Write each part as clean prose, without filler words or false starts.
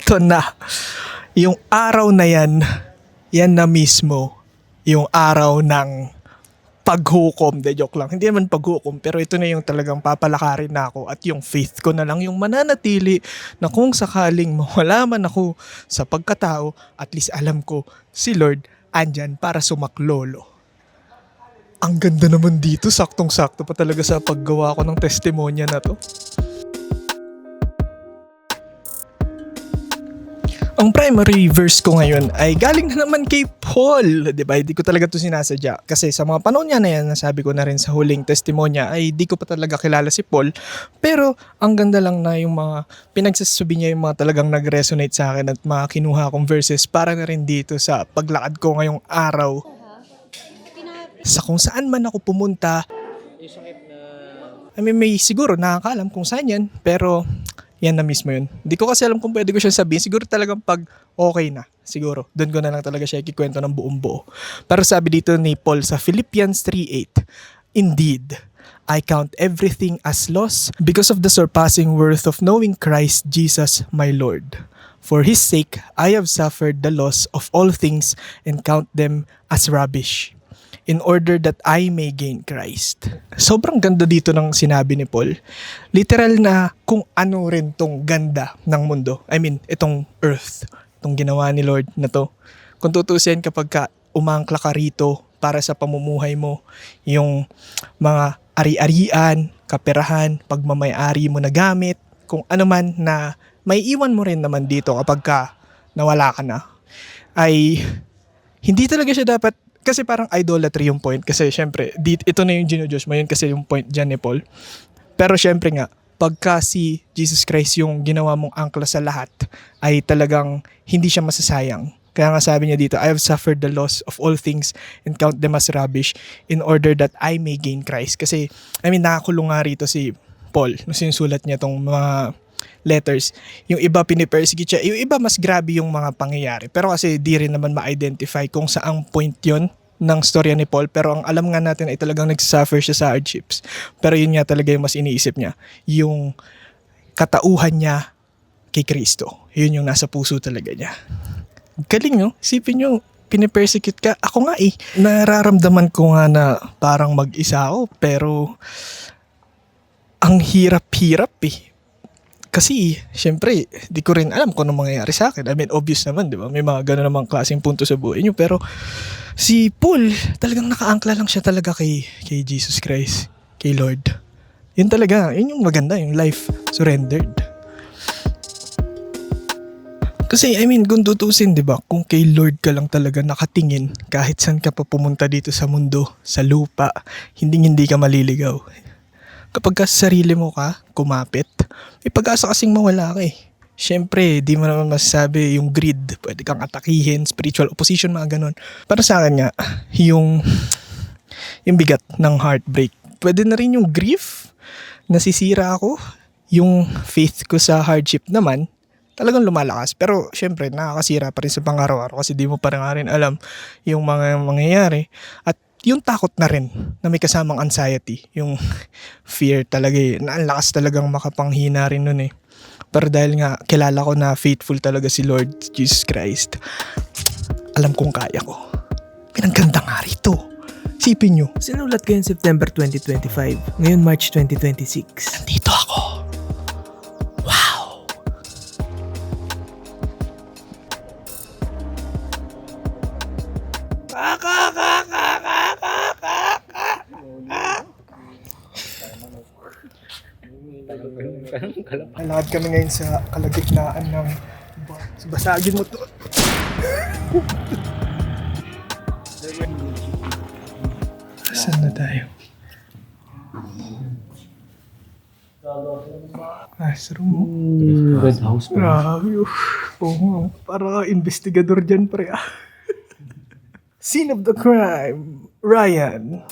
Ito na. Yung araw na yan, yan na mismo yung araw ng paghukom. De joke lang. Hindi naman paghukom, pero ito na yung talagang papalakarin na ako at yung faith ko na lang yung mananatili na kung sakaling mawala man ako sa pagkatao, at least alam ko si Lord andyan para sumaklolo. Ang ganda naman dito, saktong-sakto pa talaga sa paggawa ko ng testimonya na to. Ang primary verse ko ngayon ay galing na naman kay Paul. Diba? Hindi ko talaga to sinasadya. Kasi sa mga panahon niya na yan, nasabi ko na rin sa huling testimonya, ay di ko pa talaga kilala si Paul. Pero ang ganda lang na yung mga pinagsasabi niya, yung mga talagang nag-resonate sa akin at mga kinuha kong verses para na rin dito sa paglakad ko ngayong araw. Sa kung saan man ako pumunta, I mean, may siguro nakakaalam kung saan yan, pero yan na mismo yun. Hindi ko kasi alam kung pwede ko siya sabihin. Siguro talagang pag okay na, siguro, doon ko na lang talaga siya ikikwento ng buong buo. Pero sabi dito ni Paul sa Philippians 3:8, "Indeed, I count everything as loss because of the surpassing worth of knowing Christ Jesus my Lord. For His sake, I have suffered the loss of all things and count them as rubbish, in order that I may gain Christ." Sobrang ganda dito ng sinabi ni Paul. Literal na kung ano rin tong ganda ng mundo. I mean, itong earth, itong ginawa ni Lord na to. Kung tutusin kapag ka umangkla ka rito para sa pamumuhay mo, yung mga ari-arian, kaperahan, pagmamay-ari mo na gamit, kung ano man na may iwan mo rin naman dito kapag ka nawala ka na, ay hindi talaga siya dapat. Kasi parang idolatry yung point. Kasi syempre, ito na yung gino-Diyos mo. Yun kasi yung point dyan ni Paul. Pero syempre nga, pagka si Jesus Christ yung ginawa mong angkla sa lahat, ay talagang hindi siya masasayang. Kaya nga sabi niya dito, "I have suffered the loss of all things and count them as rubbish in order that I may gain Christ." Kasi, I mean, nakakulong nga rito si Paul nung sinusulat niya tong mga letters. Yung iba pinipersecute siya, yung iba mas grabe yung mga pangyayari. Pero kasi di rin naman ma-identify kung saang point yon ng storya ni Paul. Pero ang alam nga natin ay talagang nagsuffer siya sa hardships. Pero yun nga talaga yung mas iniisip niya. Yung katauhan niya kay Kristo. Yun yung nasa puso talaga niya. Galing, no? Isipin nyo, pinipersecute ka. Ako nga nararamdaman ko nga na parang mag-isa ako. Pero ang hirap-hirap Kasi, syempre, di ko rin alam kung ano mangyayari sa akin. I mean, obvious naman, di ba? May mga gano'n namang klaseng punto sa buhay nyo. Pero si Paul, talagang nakaangkla lang siya talaga kay Jesus Christ, kay Lord. Yun talaga, yun yung maganda, yung life surrendered. Kasi, I mean, kung tutusin, di ba? Kung kay Lord ka lang talaga nakatingin, kahit saan ka pa pumunta dito sa mundo, sa lupa, hindi ka maliligaw. Kapag ka sa sarili mo ka, kumapit, may pag-asa kasing mawala ka . Siyempre, di mo naman masasabi yung greed, pwede kang atakihin, spiritual opposition, mga ganon. Para sa akin nga, yung bigat ng heartbreak. Pwede na rin yung grief, nasisira ako, yung faith ko sa hardship naman, talagang lumalakas. Pero syempre, nakakasira pa rin sa pang-araw-araw kasi di mo pa rin alam yung mga mangyayari. At yung takot na rin na may kasamang anxiety, yung fear talaga na ang lakas talagang makapanghina rin nun . Pero dahil nga kilala ko na faithful talaga si Lord Jesus Christ, alam kong kaya ko. Pinangganda nga rito. Sipin nyo, Sinulat ko yung September 2025, ngayon March 2026. nandito ako. Wow! Lalakad kami ngayon sa kalagitnaan ng basagin mo to. Saan na tayo? Classroom. Red House pa. Grabe. Oo, para investigador dyan, pre. Scene of the crime, Ryan.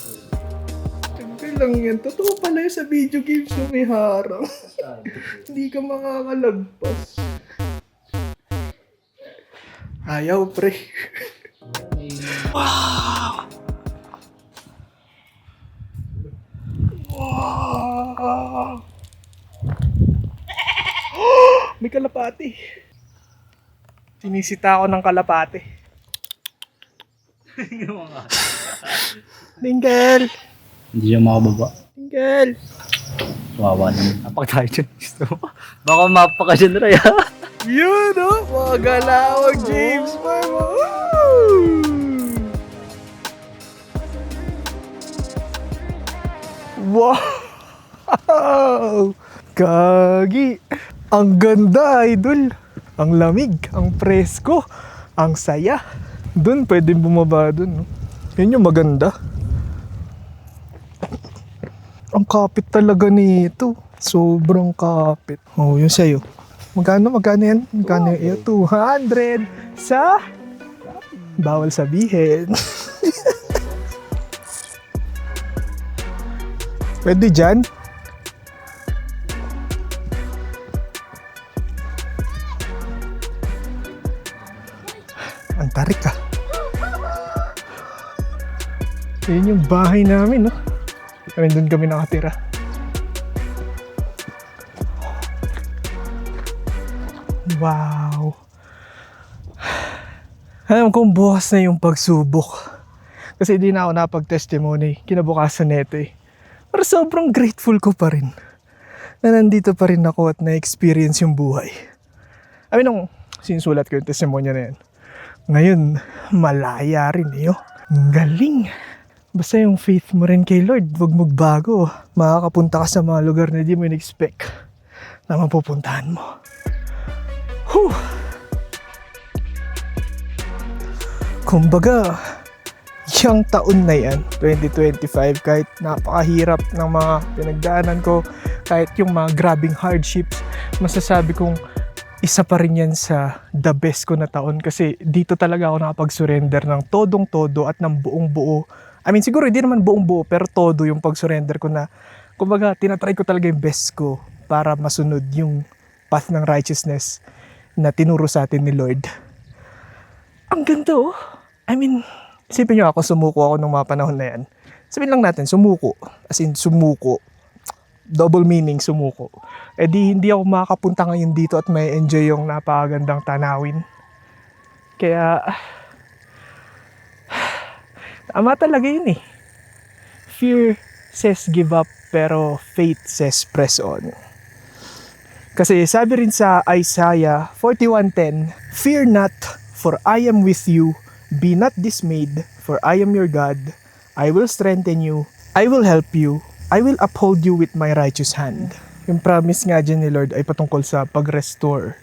Siyempre lang yan. Totoo pala sa video games na may harang. Hindi ka makakalagpas. Ayaw, pre. Wow! Wow! May kalapati. Sinisita ako ng kalapate. Dingle! Hindi siya makababa. Dingle! Wawa naman. Apak tayo dyan. Gusto mo? Baka mapa ka dyan, Ray, ha? Yun, oh! Mga galawang James Marmo! Wow! Kagi! Ang ganda, idol! Ang lamig, ang presko, ang saya. Doon, pwedeng bumaba doon. No? Yun yung maganda. Ang kapit talaga nito. Sobrang kapit. Oh, yun sa'yo. Magkano yan? Magkano yun? 200 sa... Bawal sabihin. Pwede dyan? Ang tarik ah. Yun yung bahay namin, no? Doon kami nakatira. Wow. Alam kong bukas na yung pagsubok. Kasi di na ako napag-testimony. Kinabukasan neto eh. Pero sobrang grateful ko pa rin na nandito pa rin ako at na-experience yung buhay. I mean, nung sinusulat ko yung testimonya na yan, ngayon, malaya rin eh. Oh. Ang galing. Basta yung faith mo rin kay Lord, huwag magbago. Makakapunta ka sa mga lugar na di mo in-expect na mapupuntahan mo. Whew. Kumbaga, yung taon na yan, 2025, kahit napakahirap ng mga pinagdaanan ko, kahit yung mga grabing hardships, masasabi kong isa pa rin yan sa the best ko na taon kasi dito talaga ako nakapag-surrender ng todong-todo at ng buong-buo. I mean, siguro hindi naman buong-buo pero todo yung pag-surrender ko na kumbaga tinatry ko talaga yung best ko para masunod yung path ng righteousness na tinuro sa atin ni Lord. Ang ganda oh. I mean, isipin nyo ako, sumuko ako nung mga panahon na yan. Sabihin lang natin, sumuko. As in, sumuko. Double meaning, sumuko. Eh di, hindi ako makakapunta ngayon dito at may enjoy yung napakagandang tanawin. Kaya, tama talaga yun eh. Fear says give up, pero faith says press on. Kasi sabi rin sa Isaiah 41:10, "Fear not, for I am with you. Be not dismayed, for I am your God. I will strengthen you. I will help you. I will uphold you with my righteous hand." Yung promise nga dyan ni Lord ay patungkol sa pag-restore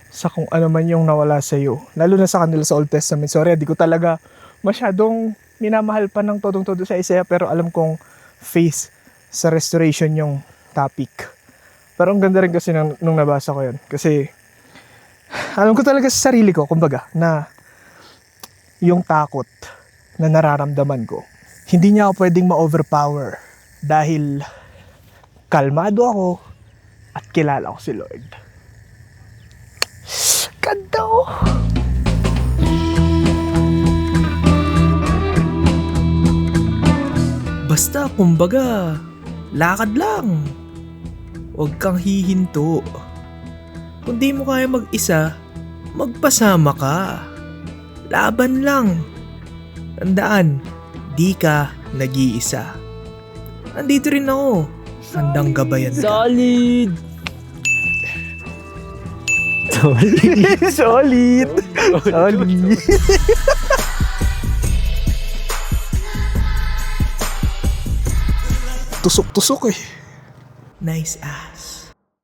sa kung ano man yung nawala sa iyo. Lalo na sa kanila sa Old Testament. Sorry, di ko talaga masyadong minamahal pa ng todong-todo sa Isaiah, pero alam kong faith sa restoration yung topic. Pero ang ganda rin kasi nung nabasa ko yun. Kasi alam ko talaga sa sarili ko, kumbaga, na yung takot na nararamdaman ko, hindi niya ako pwedeng ma-overpower dahil kalmado ako at kilala ko si Lord. Ganda oh! Basta, kumbaga, lakad lang. Huwag kang hihinto. Kung di mo kaya mag-isa, magpasama ka. Laban lang. Tandaan, di ka nag-iisa. Andito rin ako. Handang gabayan ka. Solid! Solid! Solid! Tusok-tusok eh. Nice ass.